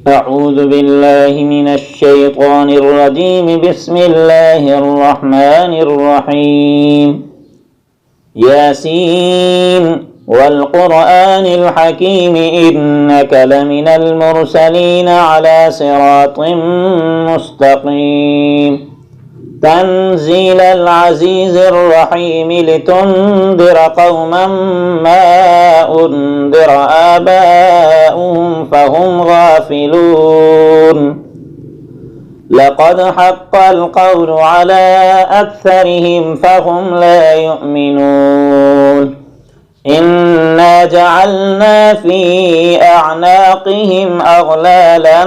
أعوذ بالله من الشيطان الرجيم. بسم الله الرحمن الرحيم. ياسين والقرآن الحكيم إنك لمن المرسلين على صراط مستقيم. تنزيل العزيز الرحيم لتنذر قوما ما أنذر آباؤهم فهم غافلون. لقد حق القول على أكثرهم فهم لا يؤمنون. إنا جعلنا في أعناقهم أغلالا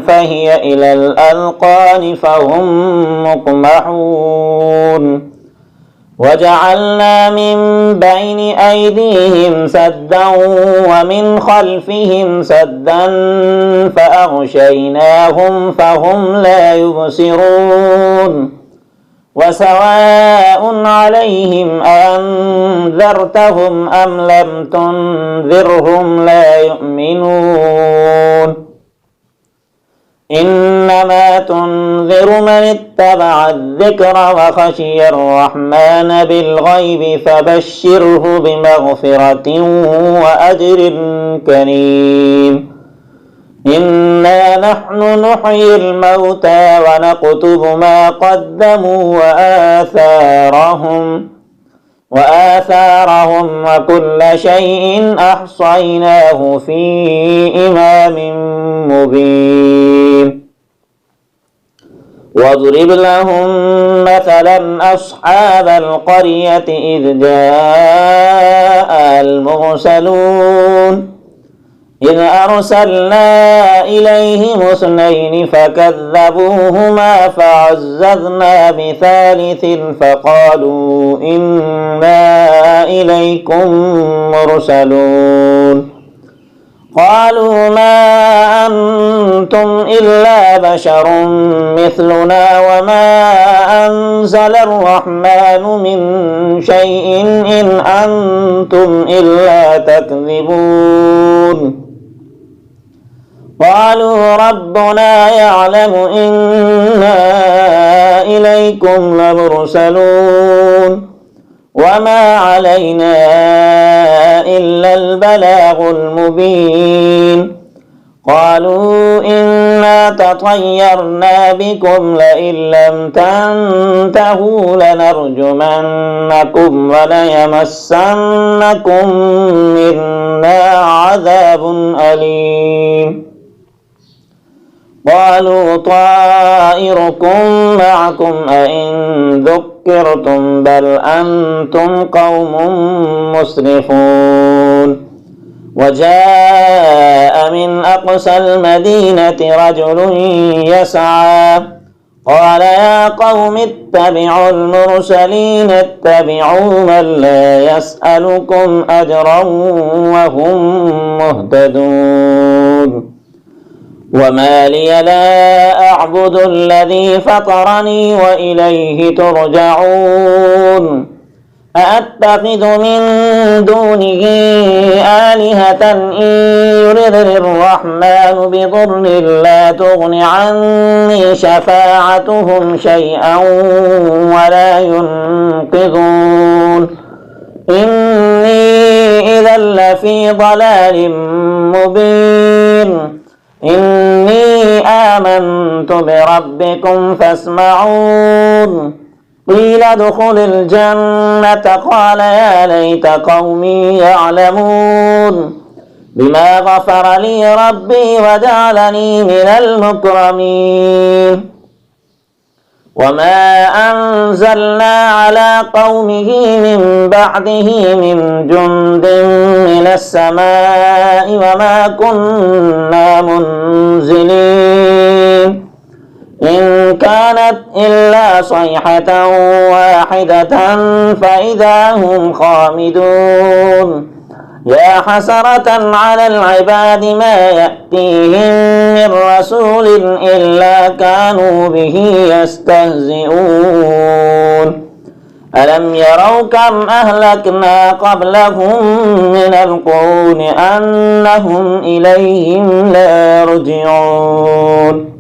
فهي إلى الأذقان فهم مقمحون. وجعلنا من بين أيديهم سدا ومن خلفهم سدا فأغشيناهم فهم لا يبصرون. وسواء عليهم أنذرتهم أم لم تنذرهم لا يؤمنون. إنما تنذر من اتبع الذكر وخشي الرحمن بالغيب فبشره بمغفرة وأجر كريم. إنا نحن نحيي الموتى ونكتب ما قدموا وآثارهم وكل شيء أحصيناه في إمام مبين. واضرب لهم مثلا أصحاب القرية إذ جاء المرسلون إذ أرسلنا إليهم اثنين فكذبوهما فعززنا بثالث فقالوا إنا إليكم مرسلون. قالوا ما أنتم إلا بشر مثلنا وما أنزل الرحمن من شيء إن أنتم إلا تكذبون. قالوا ربنا يعلم إنا إليكم لمرسلون وما علينا إلا البلاغ المبين. قالوا إنا تطيرنا بكم لئن لم تنتهوا لنرجمنكم وليمسنكم منا عذاب أليم. قالوا طائركم معكم أئن ذكرتم بل أنتم قوم مسرفون. وجاء من أقصى المدينة رجل يسعى قال يا قوم اتبعوا المرسلين اتبعوا من لا يسألكم أجرا وهم مهتدون. وما لي لا أعبد الذي فطرني وإليه ترجعون. أأتخذ من دونه آلهة إن يردني الرحمن بضر لا تغن عني شفاعتهم شيئا ولا ينقذون. إني إذا لفي ضلال مبين. إني آمنت بربكم فاسمعون. قيل ادخل الجنة قال يا ليت قومي يعلمون بما غفر لي ربي وجعلني من المكرمين. وما أنزلنا على قومه من بعده من جند من السماء وما كنا منزلين. إن كانت إلا صيحة واحدة فإذا هم خامدون. يا حسرة على العباد ما يأتيهم من رسول إلا كانوا به يستهزئون. ألم يروا كم أهلكنا قبلهم من القرون أنهم إليهم لا يرجعون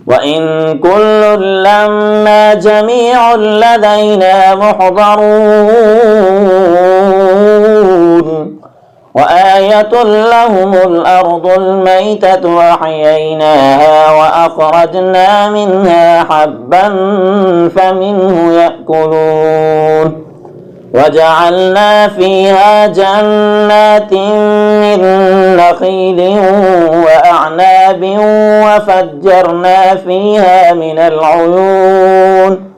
وإن كل لما جميع لدينا محضرون وآية لهم الأرض الميتة وأحييناها وأخرجنا منها حبا فمنه يأكلون وجعلنا فيها جنات من نخيل وأعناب وفجرنا فيها من العيون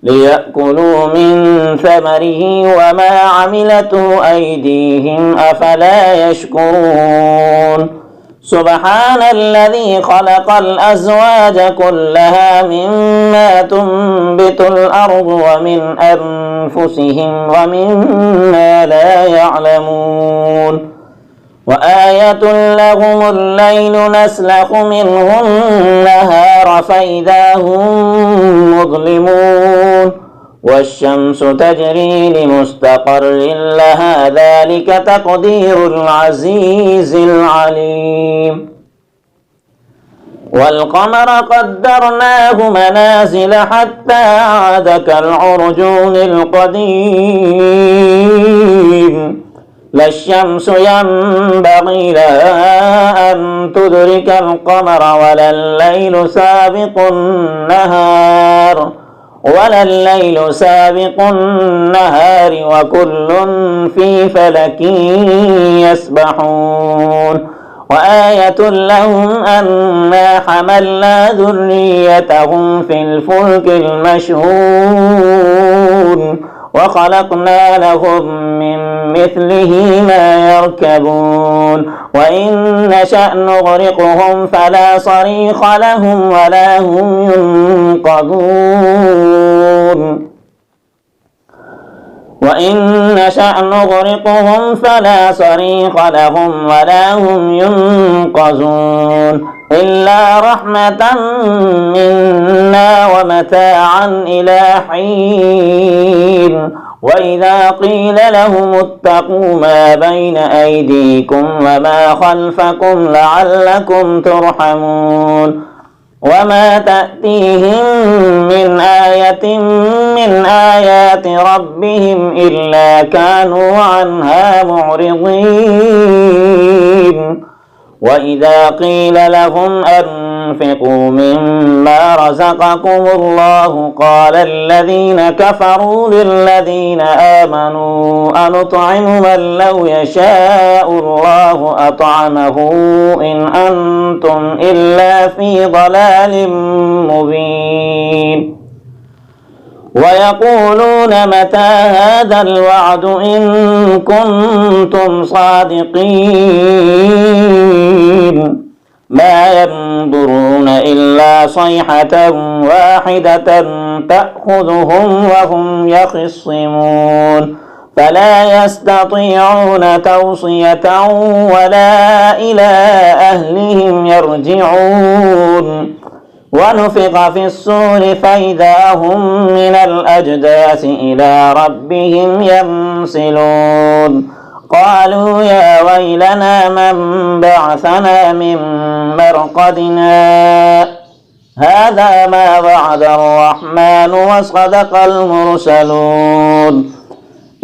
ليأكلوا من ثمره وما عملته أيديهم أفلا يشكرون سبحان الذي خلق الأزواج كلها مما تنبت الأرض ومن أنفسهم ومما لا يعلمون وآية لهم الليل نسلخ منه النهار فإذا هم مظلمون والشمس تجري لمستقر لها ذلك تقدير العزيز العليم والقمر قدرناه منازل حتى عاد كالعرجون القديم لا الشمس ينبغي لها أن تدرك القمر ولا الليل سابق النهار وكل في فلك يسبحون وآية لهم أنا حملنا ذريتهم في الفلك المشحون وخلقنا لهم من مثله ما يركبون وإن نشأ نغرقهم فلا صريخ لهم ولا هم ينقذون وإن نشأ نغرقهم فلا صريخ لهم ولا هم ينقذون إلا رحمة منا ومتاعا إلى حين وإذا قيل لهم اتقوا ما بين أيديكم وما خلفكم لعلكم ترحمون وما تأتيهم من آية من آيات ربهم إلا كانوا عنها معرضين وإذا قيل لهم أنفقوا مما رزقكم الله قال الذين كفروا للذين آمنوا أنطعم من لو يشاء الله أطعمه إن أنتم إلا في ضلال مبين ويقولون متى هذا الوعد إن كنتم صادقين ما ينظرون إلا صيحة واحدة تأخذهم وهم يخصمون فلا يستطيعون توصية ولا إلى أهلهم يرجعون ونفخ في الصور فإذا هم من الأجداث إلى ربهم ينسلون قالوا يا ويلنا من بعثنا من مرقدنا هذا ما وعد الرحمن وصدق المرسلون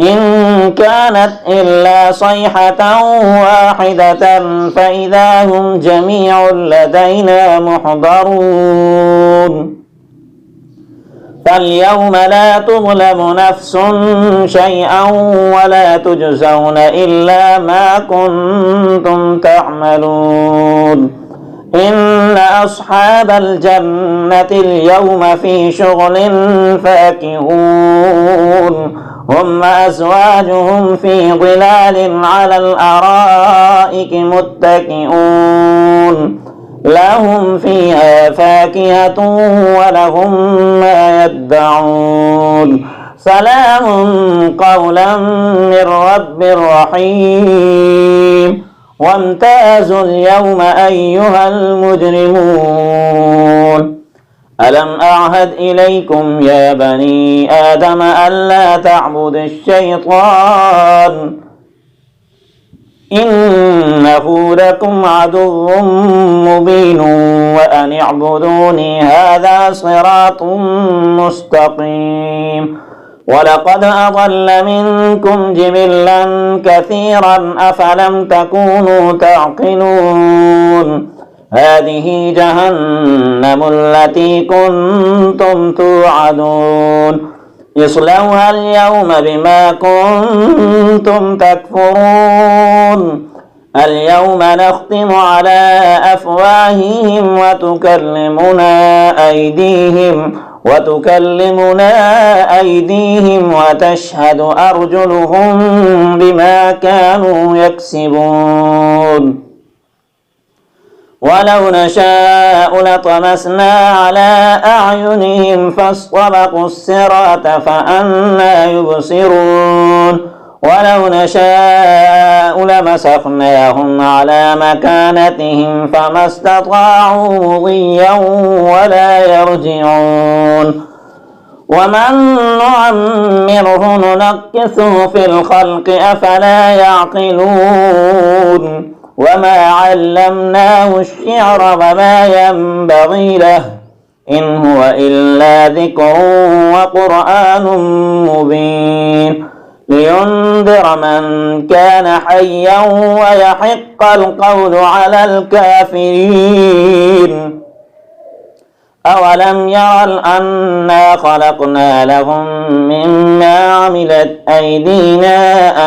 إن كانت إلا صيحة واحدة فإذا هم جميع لدينا محضرون فاليوم لا تظلم نفس شيئا ولا تجزون إلا ما كنتم تعملون إن أصحاب الجنة اليوم في شغل فاكهون هم وأزواجهم في ظلال على الأرائك متكئون لهم فيها فاكهة ولهم ما يدعون سلام قولا من رب رحيم وامتازوا اليوم أيها المجرمون ألم أعهد إليكم يا بني آدم ألا تعبدوا الشيطان إنه لكم عدو مبين وأن اعبدوني هذا صراط مستقيم ولقد أضل منكم جبلا كثيرا أفلم تكونوا تعقلون هذه جهنم التي كنتم توعدون اصلوها اليوم بما كنتم تكفرون اليوم نختم على أفواههم وتكلمنا أيديهم وتشهد أرجلهم بما كانوا يكسبون ولو نشاء لطمسنا على أعينهم فاستبقوا الصراط فأنى يبصرون ولو نشاء لمسخناهم على مكانتهم فما استطاعوا مضيا ولا يرجعون ومن نعمره ننكثه في الخلق أفلا يعقلون وما علمناه الشعر وما ينبغي له إن هو إلا ذكر وقرآن مبين لينذر من كان حيا ويحق القول على الكافرين أولم يروا أنا خلقنا لهم مما عملت أيدينا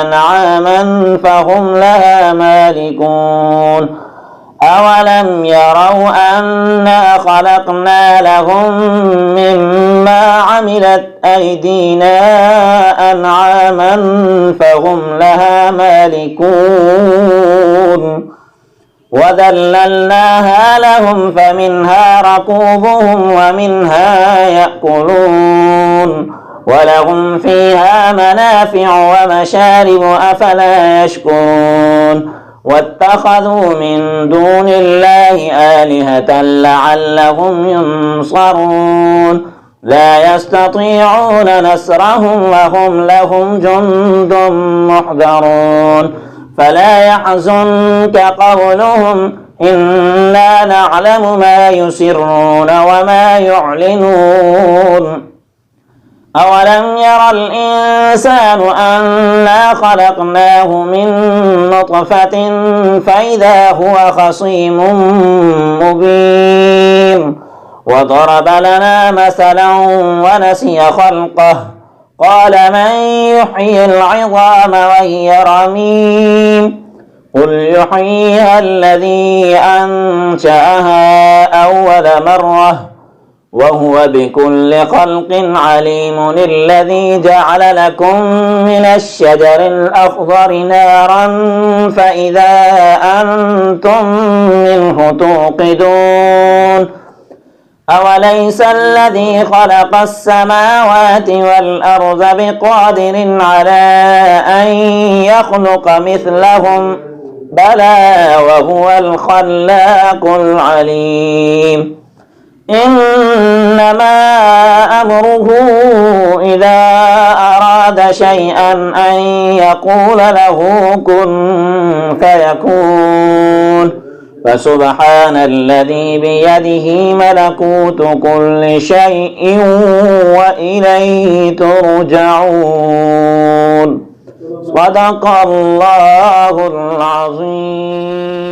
أنعاما فهم لها مالكون أولم يروا أنا خلقنا لهم مما عملت أيدينا أنعاما فهم لها مالكون وذللناها لهم فمنها ركوبهم ومنها يأكلون ولهم فيها منافع ومشارب أفلا يشكرون واتخذوا من دون الله آلهة لعلهم ينصرون لا يستطيعون نصرهم وهم لهم جند محضرون فلا يحزنك قولهم إنا نعلم ما يسرون وما يعلنون أولم ير الإنسان أنا خلقناه من نطفة فإذا هو خصيم مبين وضرب لنا مثلا ونسي خلقه قال من يحيي العظام وهي رميم قل يحييها الذي أنشأها أول مرة وهو بكل خلق عليم الذي جعل لكم من الشجر الأخضر نارا فإذا أنتم منه توقدون أوليس الذي خلق السماوات والأرض بقادر على أن يخلق مثلهم بلى وهو الخلاق العليم إنما أمره إذا أراد شيئا أن يقول له كن فيكون فسبحان الذي بيده ملكوت كل شيء وإليه ترجعون صدق الله العظيم.